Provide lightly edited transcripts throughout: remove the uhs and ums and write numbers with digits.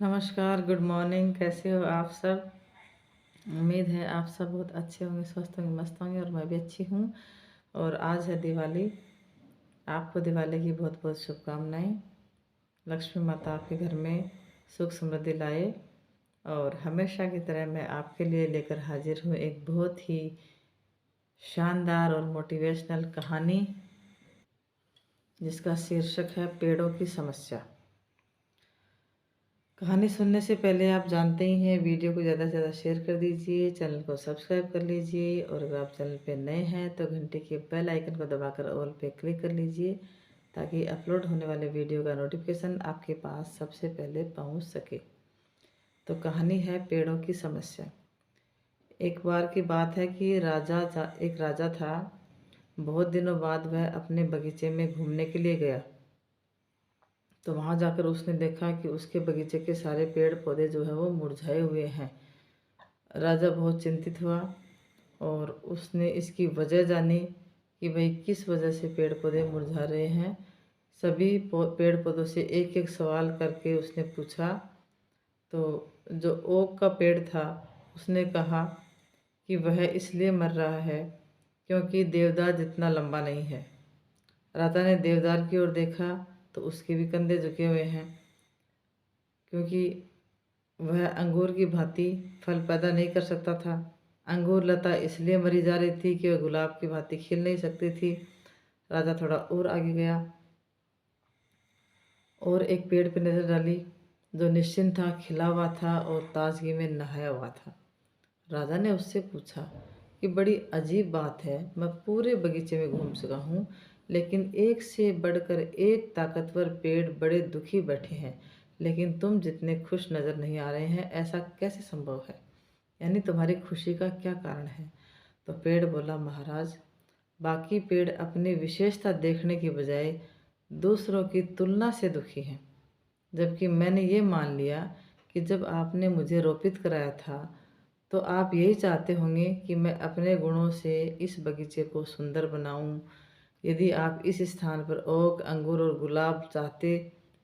नमस्कार, good morning. कैसे हो आप सब? उम्मीद है आप सब बहुत अच्छे होंगे, स्वस्थ होंगे, मस्त होंगे और मैं भी अच्छी हूँ। और आज है दिवाली। आपको दिवाली की बहुत बहुत शुभकामनाएं। लक्ष्मी माता आपके घर में सुख समृद्धि लाए। और हमेशा की तरह मैं आपके लिए लेकर हाजिर हूँ एक बहुत ही शानदार और मोटिवेशनल कहानी, जिसका शीर्षक है पेड़ों की समस्या। कहानी सुनने से पहले आप जानते ही हैं, वीडियो को ज़्यादा से ज़्यादा शेयर कर दीजिए, चैनल को सब्सक्राइब कर लीजिए और अगर आप चैनल पे नए हैं तो घंटे के बेल आइकन को दबाकर ऑल पे क्लिक कर लीजिए, ताकि अपलोड होने वाले वीडियो का नोटिफिकेशन आपके पास सबसे पहले पहुंच सके। तो कहानी है पेड़ों की समस्या। एक बार की बात है कि एक राजा था। बहुत दिनों बाद वह अपने बगीचे में घूमने के लिए गया। तो वहाँ जाकर उसने देखा कि उसके बगीचे के सारे पेड़ पौधे जो है वो मुरझाए हुए हैं। राजा बहुत चिंतित हुआ और उसने इसकी वजह जानी कि भाई किस वजह से पेड़ पौधे मुरझा रहे हैं। सभी पेड़ पौधों से एक एक सवाल करके उसने पूछा। तो जो ओक का पेड़ था उसने कहा कि वह इसलिए मर रहा है क्योंकि देवदार जितना लंबा नहीं है। राजा ने देवदार की ओर देखा तो उसके भी कंधे झुके हुए हैं, क्योंकि वह अंगूर की भांति फल पैदा नहीं कर सकता था। अंगूर लता इसलिए मरी जा रही थी कि वह गुलाब की भांति खिल नहीं सकती थी। राजा थोड़ा और आगे गया और एक पेड़ पर नजर डाली जो निश्चिंत था, खिला हुआ था और ताजगी में नहाया हुआ था। राजा ने उससे पूछा कि बड़ी अजीब बात है, मैं पूरे बगीचे में घूम चुका हूँ, लेकिन एक से बढ़कर एक ताकतवर पेड़ बड़े दुखी बैठे हैं, लेकिन तुम जितने खुश नज़र नहीं आ रहे हैं, ऐसा कैसे संभव है? यानी तुम्हारी खुशी का क्या कारण है? तो पेड़ बोला, महाराज, बाकी पेड़ अपनी विशेषता देखने की बजाय दूसरों की तुलना से दुखी हैं, जबकि मैंने ये मान लिया कि जब आपने मुझे रोपित कराया था तो आप यही चाहते होंगे कि मैं अपने गुणों से इस बगीचे को सुंदर बनाऊं। यदि आप इस स्थान पर ओक, अंगूर और गुलाब चाहते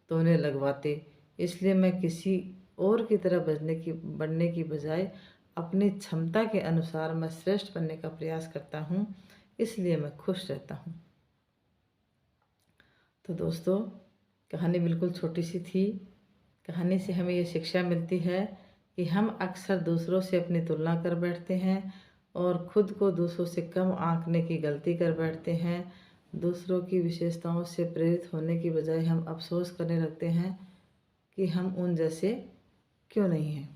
तो उन्हें लगवाते। इसलिए मैं किसी और की तरह बनने की बजाय अपनी क्षमता के अनुसार मैं श्रेष्ठ बनने का प्रयास करता हूँ, इसलिए मैं खुश रहता हूँ। तो दोस्तों, कहानी बिल्कुल छोटी सी थी। कहानी से हमें ये शिक्षा मिलती है कि हम अक्सर दूसरों से अपनी तुलना कर बैठते हैं और खुद को दूसरों से कम आंकने की गलती कर बैठते हैं। दूसरों की विशेषताओं से प्रेरित होने की बजाय हम अफसोस करने लगते हैं कि हम उन जैसे क्यों नहीं हैं।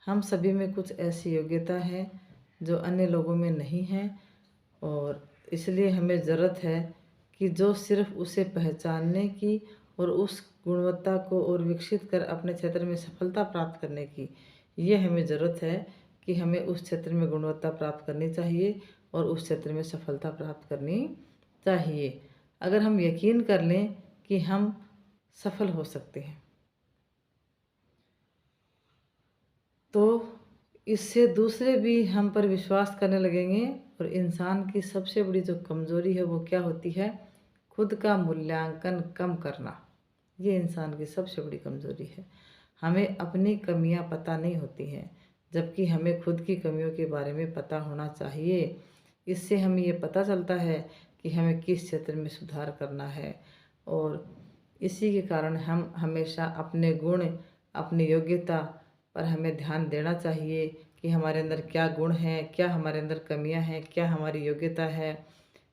हम सभी में कुछ ऐसी योग्यता है जो अन्य लोगों में नहीं है, और इसलिए हमें ज़रूरत है कि जो सिर्फ उसे पहचानने की और उस गुणवत्ता को और विकसित कर अपने क्षेत्र में सफलता प्राप्त करने की, ये हमें ज़रूरत है कि हमें उस क्षेत्र में गुणवत्ता प्राप्त करनी चाहिए और उस क्षेत्र में सफलता प्राप्त करनी चाहिए। अगर हम यकीन कर लें कि हम सफल हो सकते हैं, तो इससे दूसरे भी हम पर विश्वास करने लगेंगे। और इंसान की सबसे बड़ी जो कमज़ोरी है वो क्या होती है? खुद का मूल्यांकन कम करना। ये इंसान की सबसे बड़ी कमज़ोरी है। हमें अपनी कमियां पता नहीं होती हैं, जबकि हमें खुद की कमियों के बारे में पता होना चाहिए। इससे हमें ये पता चलता है कि हमें किस क्षेत्र में सुधार करना है, और इसी के कारण हम हमेशा अपने गुण, अपनी योग्यता पर हमें ध्यान देना चाहिए कि हमारे अंदर क्या गुण हैं, क्या हमारे अंदर कमियां हैं, क्या हमारी योग्यता है।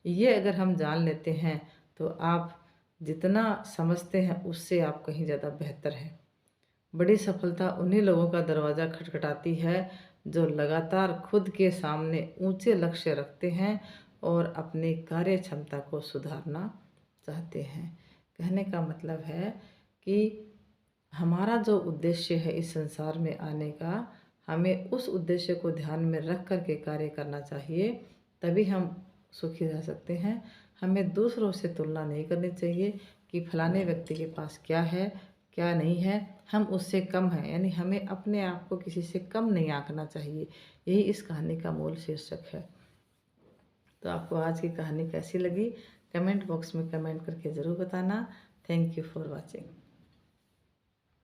ये अगर हम जान लेते हैं तो आप जितना समझते हैं उससे आप कहीं ज़्यादा बेहतर हैं। बड़ी सफलता उन्हीं लोगों का दरवाज़ा खटखटाती है जो लगातार खुद के सामने ऊंचे लक्ष्य रखते हैं और अपनी कार्य क्षमता को सुधारना चाहते हैं। कहने का मतलब है कि हमारा जो उद्देश्य है इस संसार में आने का, हमें उस उद्देश्य को ध्यान में रख कर के कार्य करना चाहिए, तभी हम सुखी रह सकते हैं। हमें दूसरों से तुलना नहीं करनी चाहिए कि फलाने व्यक्ति के पास क्या है, क्या नहीं है, हम उससे कम हैं। यानी हमें अपने आप को किसी से कम नहीं आंकना चाहिए। यही इस कहानी का मूल शीर्षक है। तो आपको आज की कहानी कैसी लगी, कमेंट बॉक्स में कमेंट करके ज़रूर बताना। Thank you for watching.